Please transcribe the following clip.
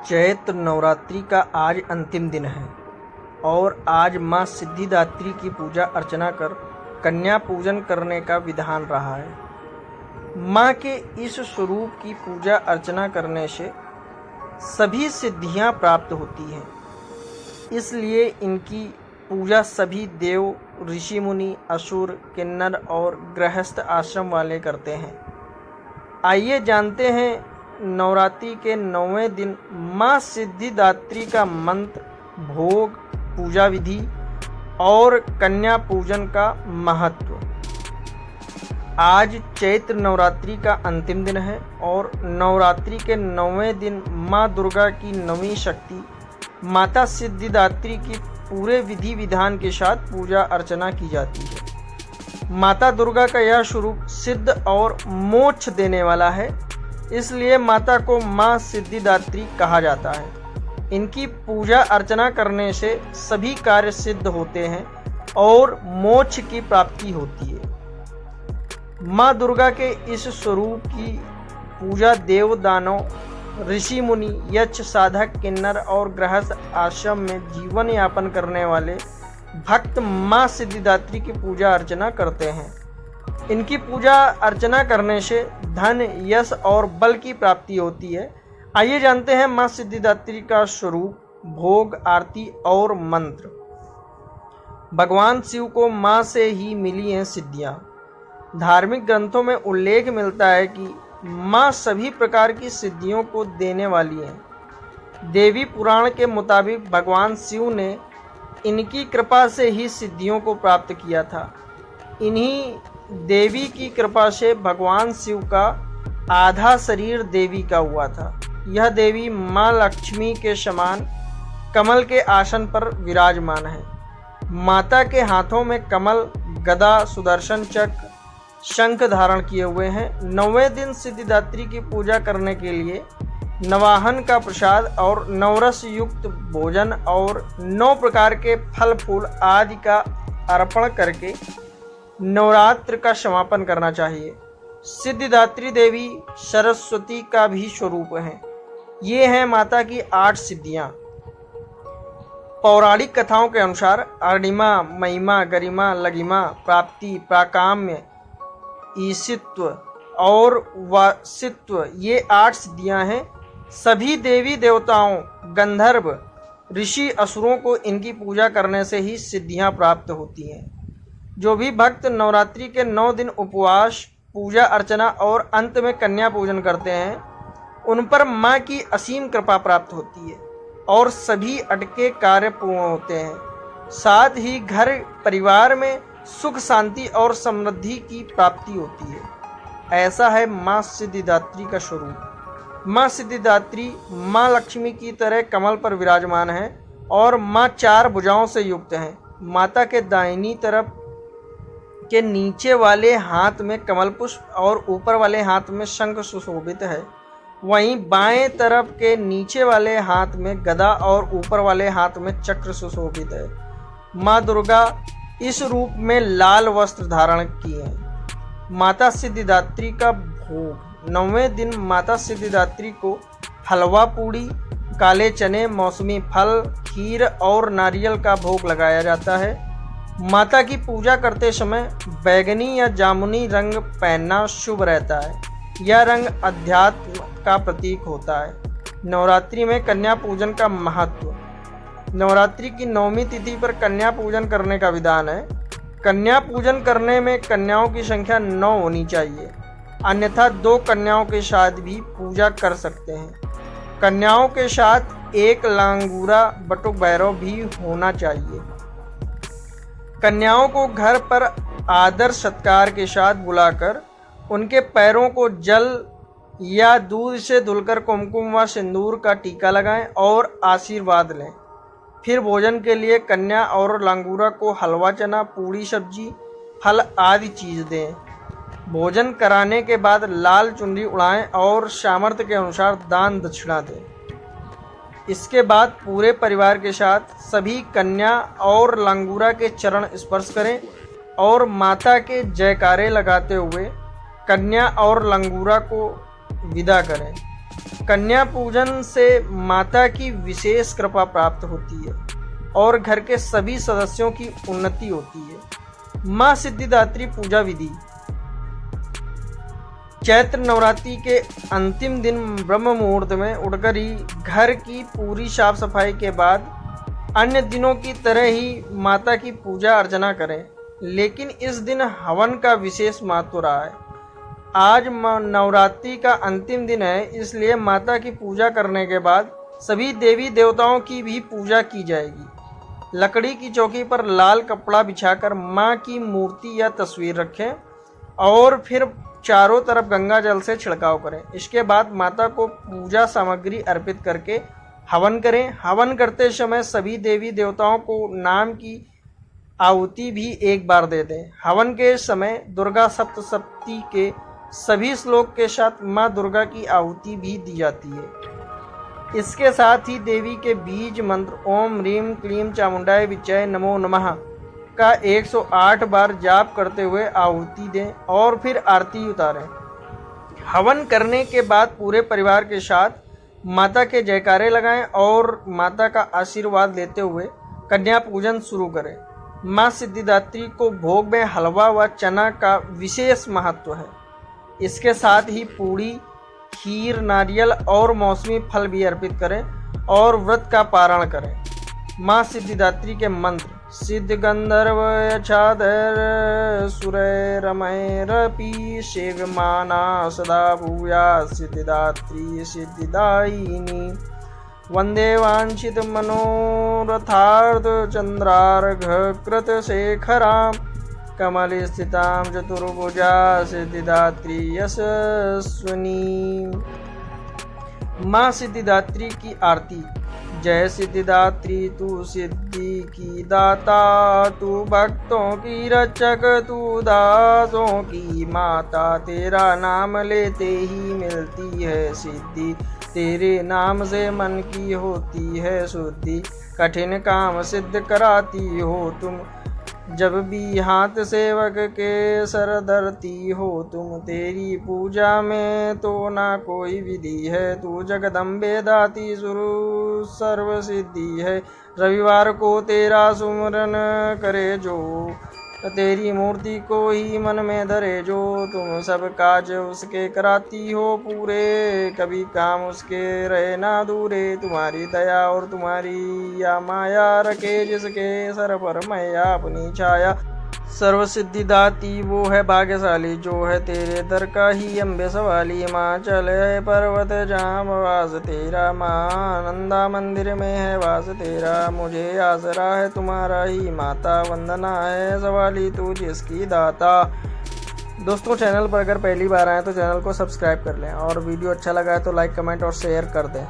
चैत्र नवरात्रि का आज अंतिम दिन है और आज माँ सिद्धिदात्री की पूजा अर्चना कर कन्या पूजन करने का विधान रहा है। माँ के इस स्वरूप की पूजा अर्चना करने से सभी सिद्धियाँ प्राप्त होती हैं, इसलिए इनकी पूजा सभी देव, ऋषि मुनि, असुर, किन्नर और गृहस्थ आश्रम वाले करते हैं। आइए जानते हैं नवरात्रि के 9वें दिन माँ सिद्धिदात्री का मंत्र, भोग, पूजा विधि और कन्या पूजन का महत्व। आज चैत्र नवरात्रि का अंतिम दिन है और नवरात्रि के 9वें दिन माँ दुर्गा की नवीं शक्ति माता सिद्धिदात्री की पूरे विधि विधान के साथ पूजा अर्चना की जाती है। माता दुर्गा का यह स्वरूप सिद्ध और मोक्ष देने वाला है, इसलिए माता को माँ सिद्धिदात्री कहा जाता है। इनकी पूजा अर्चना करने से सभी कार्य सिद्ध होते हैं और मोक्ष की प्राप्ति होती है। माँ दुर्गा के इस स्वरूप की पूजा देव, दानव, ऋषि मुनि, यक्ष, साधक, किन्नर और गृहस्थ आश्रम में जीवन यापन करने वाले भक्त माँ सिद्धिदात्री की पूजा अर्चना करते हैं। इनकी पूजा अर्चना करने से धन, यश और बल की प्राप्ति होती है। आइए जानते हैं माँ सिद्धिदात्री का स्वरूप, भोग, आरती और मंत्र। भगवान शिव को माँ से ही मिली हैं सिद्धियाँ। धार्मिक ग्रंथों में उल्लेख मिलता है कि माँ सभी प्रकार की सिद्धियों को देने वाली है। देवी पुराण के मुताबिक भगवान शिव ने इनकी कृपा से ही सिद्धियों को प्राप्त किया था। इन्हीं देवी की कृपा से भगवान शिव का आधा शरीर देवी का हुआ था। यह देवी माँ लक्ष्मी के समान कमल के आसन पर विराजमान है। माता के हाथों में कमल, गदा, सुदर्शन चक्र, शंख धारण किए हुए हैं। 9वें दिन सिद्धिदात्री की पूजा करने के लिए नवाहन का प्रसाद और नवरस युक्त भोजन और 9 प्रकार के फल फूल आदि का अर्पण करके नवरात्र का समापन करना चाहिए। सिद्धिदात्री देवी सरस्वती का भी स्वरूप है। ये हैं माता की 8 सिद्धियाँ। पौराणिक कथाओं के अनुसार अणिमा, महिमा, गरिमा, लघिमा, प्राप्ति, प्राकाम्य, ईशित्व और वासित्व, ये 8 सिद्धियां हैं। सभी देवी देवताओं, गंधर्व, ऋषि, असुरों को इनकी पूजा करने से ही सिद्धियां प्राप्त होती हैं। जो भी भक्त नवरात्रि के 9 दिन उपवास, पूजा अर्चना और अंत में कन्या पूजन करते हैं, उन पर माँ की असीम कृपा प्राप्त होती है और सभी अटके कार्य पूर्ण होते हैं। साथ ही घर परिवार में सुख, शांति और समृद्धि की प्राप्ति होती है। ऐसा है माँ सिद्धिदात्री का स्वरूप। माँ सिद्धिदात्री माँ लक्ष्मी की तरह कमल पर विराजमान है और माँ 4 भुजाओं से युक्त हैं। माता के दाहिनी तरफ के नीचे वाले हाथ में कमल पुष्प और ऊपर वाले हाथ में शंख सुशोभित है। वहीं बाएं तरफ के नीचे वाले हाथ में गदा और ऊपर वाले हाथ में चक्र सुशोभित है। माँ दुर्गा इस रूप में लाल वस्त्र धारण किए हैं। माता सिद्धिदात्री का भोग। 9वें दिन माता सिद्धिदात्री को हलवा पूड़ी, काले चने, मौसमी फल, खीर और नारियल का भोग लगाया जाता है। माता की पूजा करते समय बैगनी या जामुनी रंग पहनना शुभ रहता है। यह रंग अध्यात्म का प्रतीक होता है। नवरात्रि में कन्या पूजन का महत्व। नवरात्रि की 9वीं तिथि पर कन्या पूजन करने का विधान है। कन्या पूजन करने में कन्याओं की संख्या 9 होनी चाहिए, अन्यथा 2 कन्याओं के साथ भी पूजा कर सकते हैं। कन्याओं के साथ एक लांगूरा बटुक भैरव भी होना चाहिए। कन्याओं को घर पर आदर सत्कार के साथ बुलाकर उनके पैरों को जल या दूध से धुलकर कुमकुम व सिंदूर का टीका लगाएं और आशीर्वाद लें। फिर भोजन के लिए कन्या और लांगूरा को हलवा, चना, पूड़ी, सब्जी, फल आदि चीज़ दें। भोजन कराने के बाद लाल चुनरी उड़ाएं और सामर्थ्य के अनुसार दान दक्षिणा दें। इसके बाद पूरे परिवार के साथ सभी कन्या और लांगूरा के चरण स्पर्श करें और माता के जयकारे लगाते हुए कन्या और लंगूरा को विदा करें। कन्या पूजन से माता की विशेष कृपा प्राप्त होती है और घर के सभी सदस्यों की उन्नति होती है। मां सिद्धिदात्री पूजा विधि। चैत्र नवरात्रि के अंतिम दिन ब्रह्म मुहूर्त में उठकर ही घर की पूरी साफ सफाई के बाद अन्य दिनों की तरह ही माता की पूजा अर्चना करें, लेकिन इस दिन हवन का विशेष महत्व रहा है। आज नवरात्रि का अंतिम दिन है, इसलिए माता की पूजा करने के बाद सभी देवी देवताओं की भी पूजा की जाएगी। लकड़ी की चौकी पर लाल कपड़ा बिछाकर माँ की मूर्ति या तस्वीर रखें और फिर चारों तरफ गंगा जल से छिड़काव करें। इसके बाद माता को पूजा सामग्री अर्पित करके हवन करें। हवन करते समय सभी देवी देवताओं को नाम की आहुति भी एक बार दे दें। हवन के समय दुर्गा सप्तशती के सभी श्लोक के साथ माँ दुर्गा की आहुति भी दी जाती है। इसके साथ ही देवी के बीज मंत्र ओम ह्रीं क्लीं चामुंडाय विच्चाय नमो नमः का 108 बार जाप करते हुए आहुति दें और फिर आरती उतारें। हवन करने के बाद पूरे परिवार के साथ माता के जयकारे लगाएं और माता का आशीर्वाद लेते हुए कन्या पूजन शुरू करें। माँ सिद्धिदात्री को भोग में हलवा व चना का विशेष महत्व है। इसके साथ ही पूड़ी, खीर, नारियल और मौसमी फल भी अर्पित करें और व्रत का पारण करें। माँ सिद्धिदात्री के मंत्र सिद्ध गंधर्व यक्षाधर सुरैरमैरपि सेव्यमाना सदा भूया सिद्धिदात्री सिद्धिदायिनी वंदे वांछित मनोरथार्थ चंद्रार्घ कृत शेखरां कमल स्थितां चतुर्भुजा सिद्धिदात्री यशस्विनी। माँ सिद्धिदात्री की आरती। जय सिद्धिदात्री तू सिद्धि की दाता, तू भक्तों की रक्षक, तू दासों की माता। तेरा नाम लेते ही मिलती है सिद्धि, तेरे नाम से मन की होती है शुद्धि। कठिन काम सिद्ध कराती हो तुम, जब भी हाथ सेवक के सर धरती हो तुम। तेरी पूजा में तो ना कोई विधि है, तू जगदम्बे दाती सुरु सर्व सिद्धि है। रविवार को तेरा सुमरन करे जो, तेरी मूर्ति को ही मन में धरे जो। तुम सब काज उसके कराती हो पूरे, कभी काम उसके रहे ना दूरे। तुम्हारी दया और तुम्हारी या माया रखे जिसके सर पर मैया अपनी छाया। सर्व सिद्धिदाती वो है भाग्यशाली, जो है तेरे दर का ही अम्बे सवाली। माँ चल है पर्वत जहाँ वास तेरा, माँ नंदा मंदिर में है वास तेरा। मुझे आसरा है तुम्हारा ही माता, वंदना है सवाली तू जिसकी दाता। दोस्तों, चैनल पर अगर पहली बार आए तो चैनल को सब्सक्राइब कर लें और वीडियो अच्छा लगा है तो लाइक, कमेंट और शेयर कर दें।